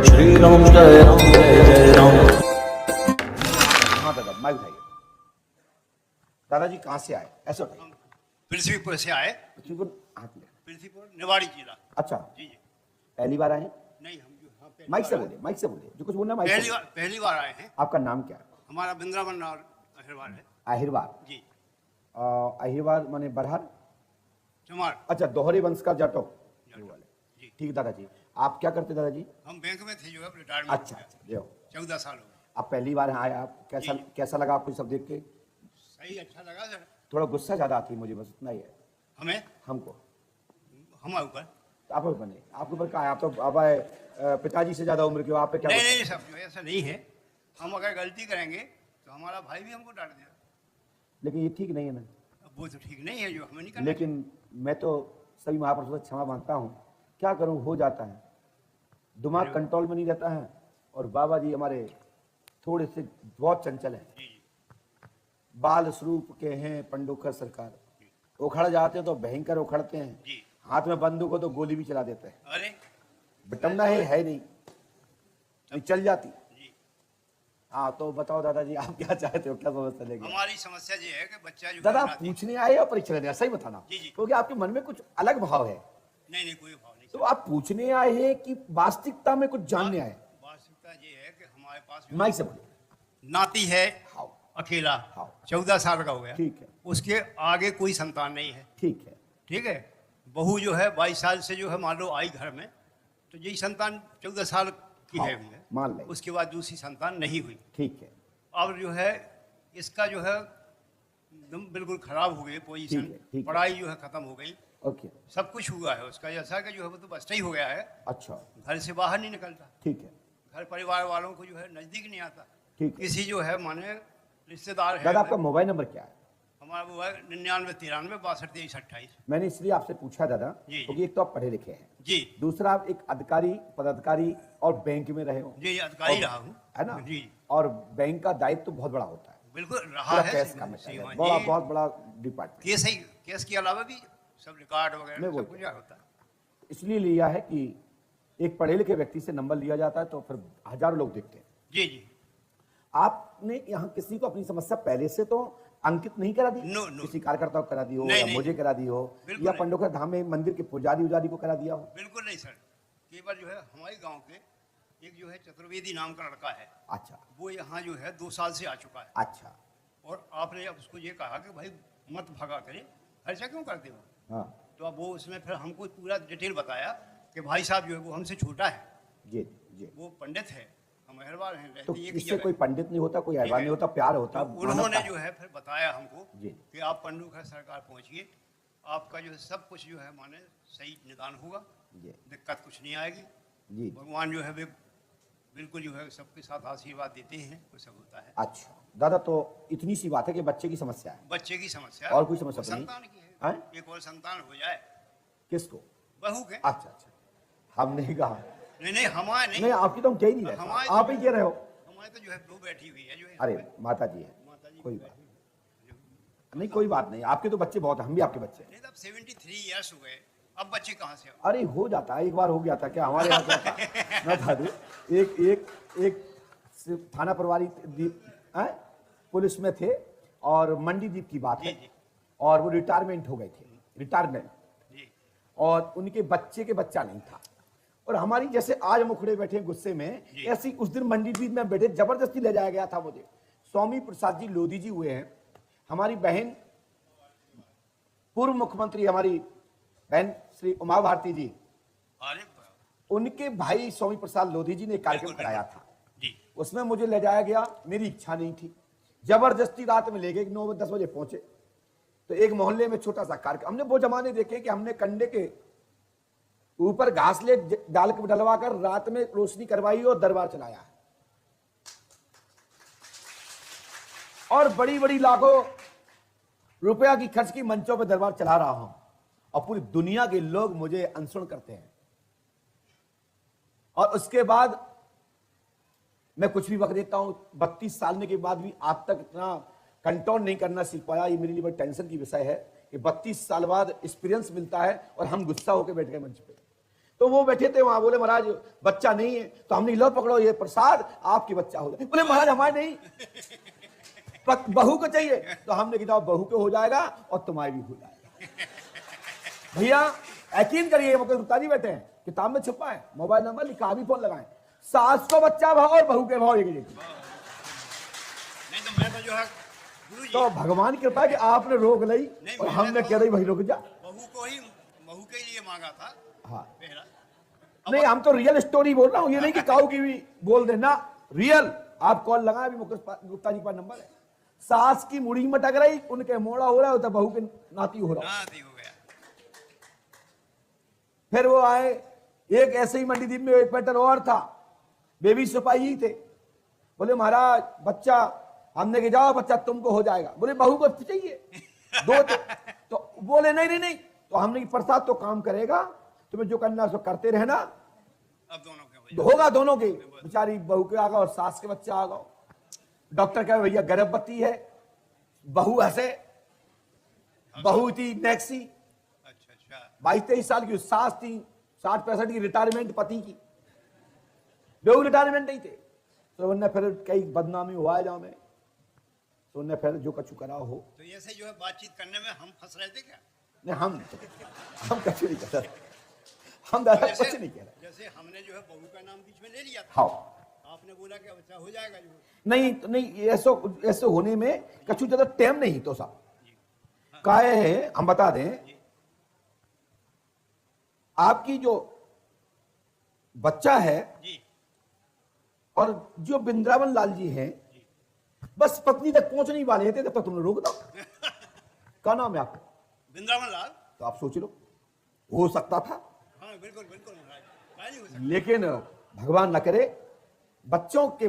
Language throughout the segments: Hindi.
श्री राम जय राम जय जय राम। हाँ दादा, माइक उठाइए। दादाजी कहाँ से आए? ऐसे उठाइए। पृथ्वीपुर से आए। पृथ्वीपुर हाथ में। पृथ्वीपुर निवाड़ी जिला। अच्छा, जी जी। पहली बार आए हैं? नहीं, हम जो हाँ माइक से बोलिए, माइक से बोलिए, जो कुछ बोलना माइक से। पहली बार आए हैं। आपका नाम क्या है? हमारा वृंदावन और अहिरवार है। आहिरवार। जी। आहिरवार माने बरहर। चमार। अच्छा, दोहरे वंश का जाटो वाले। जी। ठीक है दादाजी, आप क्या करते दादाजी? हम बैंक में थे, जो है रिटायरमेंट। अच्छा अच्छा, देखो 14 साल हो गए। आप पहली बार यहाँ आए, आप कैसा जी। कैसा लगा आपको सब देख के? सही, अच्छा लगा सर। थोड़ा गुस्सा ज्यादा आती है मुझे, बस इतना ही है। हमें हमको हमारे ऊपर तो आप ऊपर नहीं, आपके ऊपर क्या है? आप तो आप पिताजी से ज्यादा उम्र के हो, आप पे क्या नहीं गुस्सा? नहीं सब जो है ऐसा नहीं है। हम अगर गलती करेंगे तो हमारा भाई भी हमको डांट देगा। लेकिन ये ठीक नहीं है ना। अब वो तो ठीक नहीं है, जो हमें नहीं करना। लेकिन मैं तो सभी महापुरुषों से क्षमा मांगता हूँ, क्या करूँ, हो जाता है, दिमाग कंट्रोल में नहीं रहता है। और बाबा जी हमारे थोड़े से बहुत चंचल हैं। जी जी। बाल स्वरूप के हैं पंडोकर सरकार, उखड़ जाते हैं तो भयंकर उखड़ते हैं, जी। हाथ में बंदूक हो तो गोली भी चला देते हैं। अरे बिटमना है नहीं, नहीं चल जाती। जी। हाँ तो बताओ दादाजी, आप क्या चाहते हो, क्या समस्या लेगी? हमारी समस्या ये है कि बच्चा जो दादा है आप नाती- पूछने आए या परीक्षा लेने आए? सही बताना, जी, जी। क्योंकि आपके मन में कुछ अलग भाव है। नहीं नहीं, कोई भाव नहीं तो सर। आप पूछने आए हैं कि वास्तविकता में कुछ जानने आए? वास्तविकता ये है कि हमारे पास जो माइक से बोलिए। नाती है, हाँ अकेला, हाँ। 14 साल का हो गया। ठीक है, उसके आगे कोई संतान नहीं है। ठीक है, ठीक है। बहू जो है 22 साल से जो है मान लो आई घर में, तो यही संतान 14 साल की हाँ, है हुई है। मान लें। उसके बाद दूसरी संतान नहीं हुई। ठीक है, अब जो है इसका जो है एकदम बिल्कुल खराब हो गई पोजीशन। ठीक है। पढ़ाई जो है खत्म हो गई, ओके, सब कुछ हुआ है उसका। ऐसा कि जो है वो तो बस्ता ही हो गया है, अच्छा, घर से बाहर नहीं निकलता, ठीक है, घर परिवार वालों को जो है नजदीक नहीं आता। ठीक है। किसी जो है माने रिश्तेदार है। दादा आपका मोबाइल नंबर क्या है? हमारा वो है 99 93 62 23 28। मैंने इसलिए आपसे पूछा दादा, जी। क्योंकि एक तो आप पढ़े लिखे हैं, जी दूसरा आप एक अधिकारी पदाधिकारी और बैंक में रहे हो, जी, अधिकारी और- रहा हूँ। है ना? जी और बैंक का दायित्व तो बहुत बड़ा होता है, बिल्कुल रहा पूरा है। कैश का मतलब सीमा है, जी। बड़ा बहुत बड़ा डिपार्टमेंट। केस के अलावा भी सब रिकॉर्ड मैं वगैरह वो- सब कुछ होता है। इसलिए लिया है कि एक पढ़े लिखे व्यक्ति से नंबर लिया जाता है तो फिर हजारों लोग देखते हैं। जी जी। आपने यहाँ किसी को अपनी समस्या पहले से तो अंकित नहीं करा दी? No, no. किसी कार्यकर्ता को करा दी हो, नहीं, या नहीं। मुझे करा दी हो, बिल्कुल या नहीं। पंडोकर धाम में मंदिर के पुजारी उजारी को करा दिया हो? बिल्कुल नहीं सर। केवल जो है हमारे गांव के एक जो है चतुर्वेदी नाम का लड़का है, अच्छा वो यहाँ जो है 2 साल से आ चुका है। अच्छा, और आपने अब उसको ये कहा कि भाई मत भगा करे, ऐसा क्यों करते हो? हाँ तो अब वो उसमें फिर हमको पूरा डिटेल बताया कि भाई साहब जो है वो हमसे छोटा है, जी जी। वो पंडित है, हम अहरवार हैं, तो रहते एक ही इससे जगह। कोई पंडित नहीं होता, कोई ठीक अहवान है। नहीं होता, प्यार होता, तो उन्होंने मानवता जो है फिर बताया हमको जी। कि आप पंडुखर सरकार पहुंचिए, आपका जो है सब कुछ जो है माने सही निदान होगा, जी दिक्कत कुछ नहीं आएगी। जी। भगवान जो है वे बिल्कुल जो है सबके साथ आशीर्वाद देते हैं, वो सब होता है। अच्छा दादा, तो इतनी सी बात है कि बच्चे की समस्या है, बच्चे की समस्या और कोई समस्या और तो नहीं? संतान की हैं? है, एक और संतान हो जाए किसको? बहू के। अच्छा अच्छा, हमने कहा नहीं नहीं, हमारे नहीं, आपकी तो हम कह ही नहीं रहे, हमारे आप ही कह रहे हो। हमारे तो जो है वो बैठी हुई है जो है। अरे माता जी है, माता जी कोई की बात बैठी हुई नहीं, कोई बात नहीं, आपके तो बच्चे बहुत हैं, हम भी आपके बच्चे हैं। नहीं, तब 73 इयर्स हो गए, अब बच्चे कहाँ से? अरे हो जाता है, एक बार हो गया था क्या हमारे यहाँ क्या था? मैं बता दूं, एक एक एक थाना प्रभारी दीप पुलिस में थे, और मंडी दीप की बात है, जी, जी। और वो रिटायरमेंट हो गए थे, रिटायरमेंट, जी और उनके बच्चे के बच्चा नहीं था। और हमारी जैसे आज हम उखड़े बैठे गुस्से में, जी। ऐसी उस दिन मंडी दीप में बैठे जबरदस्ती ले जाया गया था मुझे। स्वामी प्रसाद जी लोधी जी हुए हैं, हमारी बहन पूर्व मुख्यमंत्री हमारी बहन श्री उमा भारती जी, अरे उनके भाई स्वामी प्रसाद लोधी जी ने एक कार्यक्रम बिल्कुल, कराया था, जी उसमें मुझे ले जाया गया, मेरी इच्छा नहीं थी, जबरदस्ती रात में ले गए, 9-10 बजे पहुंचे, तो एक मोहल्ले में छोटा सा कार्यक्रम, हमने वो जमाने देखे कि हमने कंडे के ऊपर घास ले डाल के डलवा कर रात में रोशनी करवाई और दरबार चलाया है, और बड़ी बड़ी लाखों रुपया की खर्च की मंचों पे दरबार चला रहा हूं, और पूरी दुनिया के लोग मुझे अनुसरण करते हैं। और उसके बाद मैं कुछ भी वक्त देता हूं, 32 साल के बाद भी आज तक इतना कंट्रोल नहीं करना सीख पाया। ये मेरे लिए बड़ी टेंशन की विषय है कि 32 साल बाद एक्सपीरियंस मिलता है और हम गुस्सा होकर बैठ गए मंच पे। तो वो बैठे थे वहां, बोले महाराज बच्चा नहीं है। तो हमने लो पकड़ो ये प्रसाद, आपकी बच्चा हो जाए। बोले महाराज हमारे नहीं, बहू को चाहिए। तो हमने कहा बहू को हो जाएगा और तुम्हारी भी हो जाएगा। भैया यकीन करिए, मुकेश गुप्ता जी बैठे हैं, किताब में छुपा है, मोबाइल नंबर लिखा, अभी फोन लगाएं। सास को बच्चा भाव और बहू के भाव एक जैसे। नहीं तो मैं तो जो है गुरु जी, तो भगवान की कृपा है कि आपने रोक ली और हमने कह रही भाई रुक जा। बहू के लिए मांगा था हाँ पहला। नहीं, हम तो रियल स्टोरी बोल रहा हूँ, ये नहीं कि काऊ की भी बोल देना, रियल। आप कॉल लगाए, अभी मुकेश गुप्ता जी का नंबर है। सास की मुड़ी में टक रही, उनके मोड़ा हो रहा है, तो बहू के नाती हो रहा है। नाती हो गया। फिर वो आए, एक ऐसे ही मंडी द्वीप में एक पैटर्न और था, बेबी सिपाही थे। बोले महाराज बच्चा, हमने कहा जाओ बच्चा तुमको हो जाएगा। बोले बहू को चाहिए दो तो बोले नहीं नहीं नहीं। तो हमने प्रसाद तो काम करेगा, तुम्हें जो करना है सो करते रहना, अब दोनों के होगा दोनों के। बेचारी बहू के आ गया और सास के बच्चा आ गया। डॉक्टर कहे भैया गर्भवती है, बहू हंसे, बहू थी नेक्सी, अच्छा 22-23 साल की, सास थी 60-65 की, रिटायरमेंट पति की, बेहू रिटायरमेंट नहीं थे। तो उन्होंने फिर कई बदनामी हुआ है जाओ में, तो उन्होंने फिर जो कछु करा हो। तो ऐसे जो है बातचीत करने में हम फंस रहे थे क्या? नहीं हम कछु नहीं कर रहे, हम दादा कुछ नहीं कह रहे। जैसे हमने जो है बहू का नाम बीच में ले लिया था, हाँ आपने बोला कि बच्चा हो जाएगा जो। नहीं तो नहीं, ऐसे होने में कछु ज्यादा टाइम नहीं तो साहब काहे है, हम बता दें। आपकी जो बच्चा है जी और जो वृंदावन लाल जी हैं, बस पत्नी तक पहुंचने ही वाले थे, तब तक तुमने रोक दो। क्या नाम है आपका? वृंदावन लाल। तो आप सोच लो, हो सकता था। हाँ बिल्कुल बिल्कुल महाराज, क्या नहीं हो सकता। लेकिन भगवान न करे बच्चों के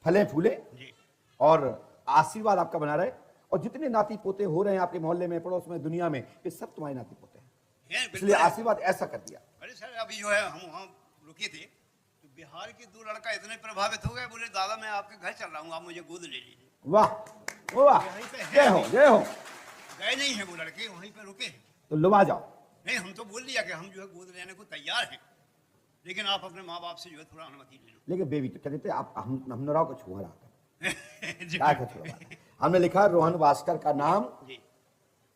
फले फूले जी और आशीर्वाद आपका बना रहे, और जितने नाती पोते हो रहे हैं आपके मोहल्ले में, पड़ोस में, दुनिया में, ये सब तुम्हारे नाती पोते हैं। है, बिल्कुल इसलिए है। आशीर्वाद ऐसा कर दिया। अरे सर अभी जो है हम वहाँ रुके थे, तो बिहार के दो लड़का इतने प्रभावित हो गए, बोले दादा मैं आपके घर चल रहा हूँ, आप मुझे गोद ले लीजिए। वाह वाह, जय हो जय हो। गए नहीं है वो लड़के, वहीं पे रुके हैं। तो लुभा जाओ। नहीं हम तो बोल दिया कि हम जो है गोद लेने को तैयार हैं, लेकिन आप अपने माँ बाप से जो है थोड़ा अनुमति ले लो। लेकिन बेबी तो कहते थे आप, हमने राव को छुआ रहा जी। क्या हमने लिखा रोहन भास्कर का नाम, जी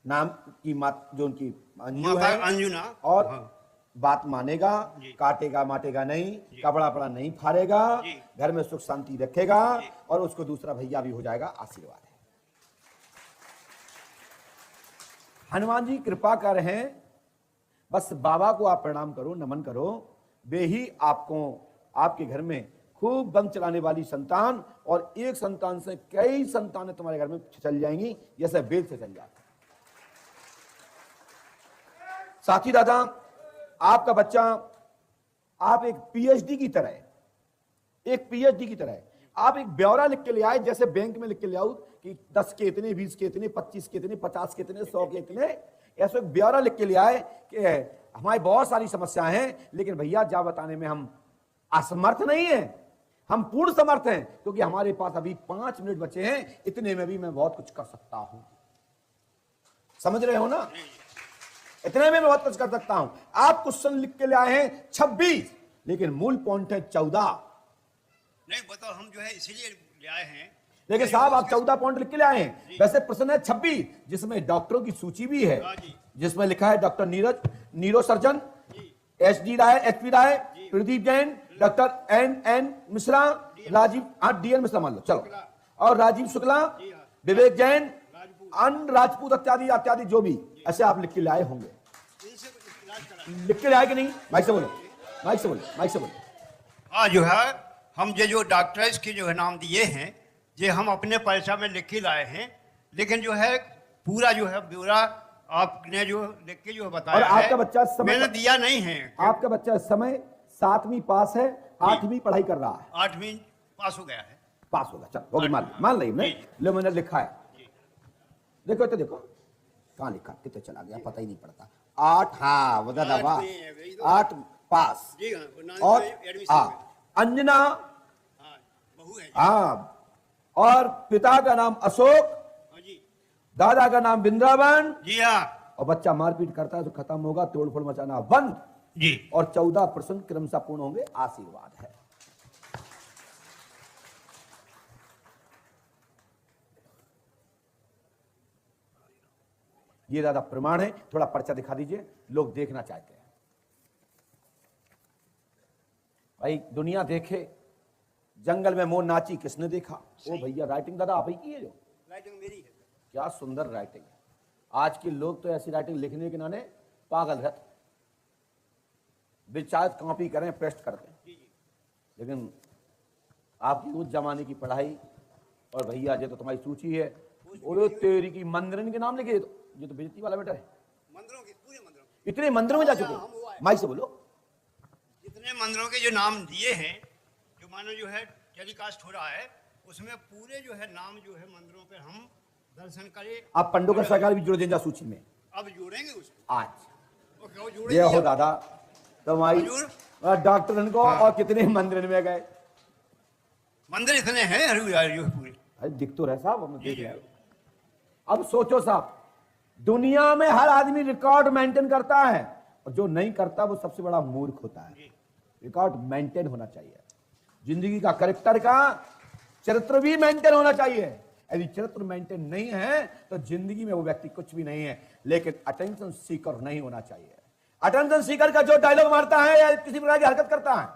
नाम की मात जो उनकी अंजू माता है, अंजुना, और हाँ। बात मानेगा, जी। काटेगा माटेगा नहीं, कपड़ा पड़ा नहीं फाड़ेगा, जी। घर में सुख शांति रखेगा, जी। और उसको दूसरा भैया भी हो जाएगा। आशीर्वाद है। हनुमान जी कृपा कर रहे हैं, बस बाबा को आप प्रणाम करो, नमन करो, वे ही आपको आपके घर में खूब बंद चलाने वाली संतान, और एक संतान से कई संतानें तुम्हारे घर में चल जाएंगी, जैसे बेल से चल जाता। साथी दादा, आपका बच्चा आप एक पीएचडी की तरह है, एक पीएचडी की तरह है। आप एक ब्यौरा लिख के ले आए, जैसे बैंक में लिख के ले आओ कि 10 के इतने, 20 के इतने, 25 के इतने, 50 के इतने, 100 के इतने, ऐसा एक ब्यौरा लिख के ले आए कि हमारी बहुत सारी समस्याएं हैं, लेकिन भैया जा बताने में हम असमर्थ नहीं है, हम पूर्ण समर्थ हैं, क्योंकि हमारे पास अभी 5 मिनट बचे हैं, इतने में भी मैं बहुत कुछ कर सकता हूं। समझ रहे हो ना? इतने में मैं बहुत कुछ कर सकता हूं। आप क्वेश्चन लिख के ले आए हैं 26, लेकिन मूल पॉइंट है 14। नहीं बताओ, हम जो है इसीलिए ले आए हैं। लेकिन साहब आप 14 पॉइंट लिख के ले आए हैं, वैसे प्रश्न है 26, जिसमें डॉक्टरों की सूची भी है, हाँ जी। जिसमें लिखा है doctor Neeraj neuro surgeon, HP Rai, Pradeep Jain, doctor N Mishra, Rajeev DN Mishra मान लो चलो, और राजीव शुक्ला, विवेक जैन, अन्य राजपूत इत्यादि इत्यादि, जो भी ऐसे आप लिख के लाए होंगे। इनसे इलाज करा। लिख के लाए कि नहीं? माइक से बोलो, माइक से बोलो, माइक से बोलो। हाँ जो है हम जो डॉक्टर्स के जो है नाम दिए हैं, ये हम अपने पैसा में लिख के लाए हैं, लेकिन जो है पूरा जो है ब्यौरा आपने जो लिख के जो बताया और आपका है, बच्चा मैंने दिया नहीं है। आपका बच्चा इस समय 7वीं पास है, 8वीं पढ़ाई कर रहा है, 8वीं पास हो गया है। पास होगा। चल हो गई, मान ली हमने, लो मैंने लिखा है। देखो तो देखो कहाँ लिखा, कितने चला गया पता ही नहीं पड़ता। 8, हाँ बता दबा, 8 पास। जी और अंजना, बहू है। हाँ, और पिता का नाम अशोक, जी दादा का नाम वृंदावन, जी हाँ। और बच्चा मारपीट करता है तो खत्म होगा, तोड़ फोड़ मचाना बंद। जी। और 14 प्रश्न क्रमशः पूर्ण होंगे। आशीर्वाद है। ये ज्यादा प्रमाण है। थोड़ा पर्चा दिखा दीजिए, लोग देखना चाहते हैं। भाई दुनिया देखे, जंगल में मोर नाची किसने देखा? ओ भैया, राइटिंग दादा आप ही की है जो? राइटिंग मेरी है। क्या सुंदर राइटिंग है। आज के लोग तो ऐसी राइटिंग लिखने के नाने पागल रहते, शायद कॉपी करें, पेस्ट करते हैं। लेकिन आपकी उस जमाने की पढ़ाई, और भैया ये तो तुम्हारी सूची है। बोलो तेरी की मंदिरन के नाम लिखे, ये तो बेइज्जती वाला बेटा है। मंदिरों के, पूरे मंदिरों इतने मंदिरों में जा चुके, माइक से बोलो। जितने मंदिरों के जो नाम दिए हैं, जो मानो जो है टेलीकास्ट हो रहा है, उसमें पूरे जो है नाम जो है मंदिरों पे हम दर्शन करें। आप पंडोकर सरकार भी जुड़ देंगे सूची में। अब जोड़ेंगे उसको आज। ये हो दादा तुम्हारी डॉक्टर को, और कितने मंदिर में गए? मंदिर इतने हैं हरियाणा जो पूरे। अरे दिख तो रहे साहब, हमने देख लिया। अब सोचो साहब, दुनिया में हर आदमी रिकॉर्ड मेंटेन करता है, और जो नहीं करता वो सबसे बड़ा मूर्ख होता है। रिकॉर्ड मेंटेन होना चाहिए। जिंदगी का, कैरेक्टर का, चरित्र भी मेंटेन होना चाहिए। यदि चरित्र मेंटेन नहीं है तो जिंदगी में वो व्यक्ति कुछ भी नहीं है। लेकिन अटेंशन सीकर नहीं होना चाहिए। अटेंशन सीकर का जो डायलॉग मारता है या किसी प्रकार की हरकत करता है,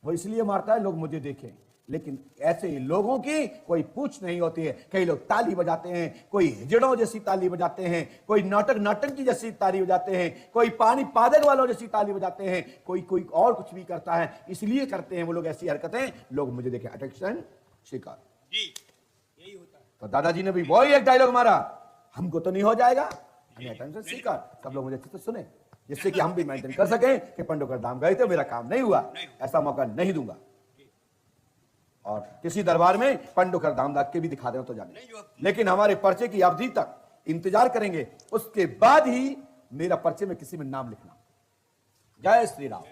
वो इसलिए मारता है लोग मुझे देखें। लेकिन ऐसे लोगों की कोई पूछ नहीं होती है। कई लोग ताली बजाते हैं, कोई हिजड़ों जैसी ताली बजाते हैं, कोई नौटंकी जैसी ताली बजाते हैं, कोई पानी पादक वालों जैसी ताली बजाते हैं, कोई और कुछ भी करता है। इसलिए करते हैं वो लोग ऐसी हरकतें, लोग मुझे देखें। अटेंशन शिकार जी, यही होता है। तो दादाजी ने भी वही एक डायलॉग मारा, हमको तो नहीं हो जाएगा, अटेंशन शिकार। सब लोग मुझे अच्छे से सुने, जिससे कि हम भी मेंटेन कर सकें कि पंडोकर धाम गए थे, मेरा काम नहीं हुआ, ऐसा मौका नहीं दूंगा। और किसी दरबार में पंडोकर धाम दाग के भी दिखा दें तो जाने, लेकिन हमारे पर्चे की अवधि तक इंतजार करेंगे, उसके बाद ही मेरा पर्चे में किसी में नाम लिखना। जय श्री राम।